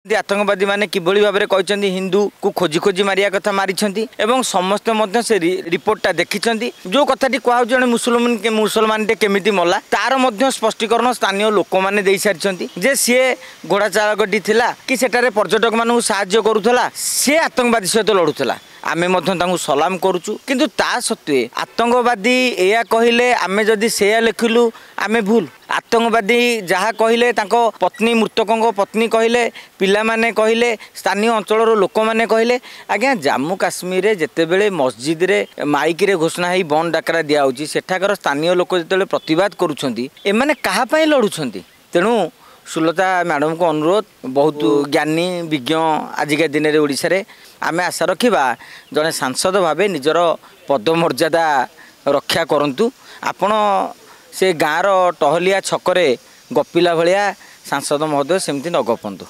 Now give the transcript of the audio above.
आतंकवादी माने किभली भाव में हिंदू को खोजी खोजी मारिया कथा मारी समस्ते से रिपोर्टा देखी जो कथाटी कहु जड़े मुसलमान केमिति मला तार स्पष्टीकरण स्थानीय लोक मैंने दे सारी जे सी घोड़ा चालकटी थिला कि सेटारे पर्यटक मानू साहाय्य करूला सी आतंकवादी सहित लड़ूला आमे सलाम करुचु किंतु ता सत्वे आतंकवादी या कहले आमे जदि से लिखिलु आमे भूल आतंकवादी जहाँ कहले पत्नी मृतकों पत्नी कहले पिला माने कहले स्थानीय अंचल लोक मैंने कहले आज्ञा जम्मू काश्मीर जितेबले मस्जिद रे माइक रे घोषणा ही बंद डाकरा दिया सेठाकर स्थानीय लोक जो प्रतिवाद करुँचे कहाँ लड़ुंट तेणु सुलता मैडम को अनुरोध बहुत ज्ञानी विज्ञ आजिका दिन में ओडिशा रे आमे आशा रखिबा जड़े सांसद भावे निजर पदमर्यादा रक्षा करंतु आपण से गाँव टहलिया छकरे गपिला भलिया सांसद महोदय सेमती न गपंतु।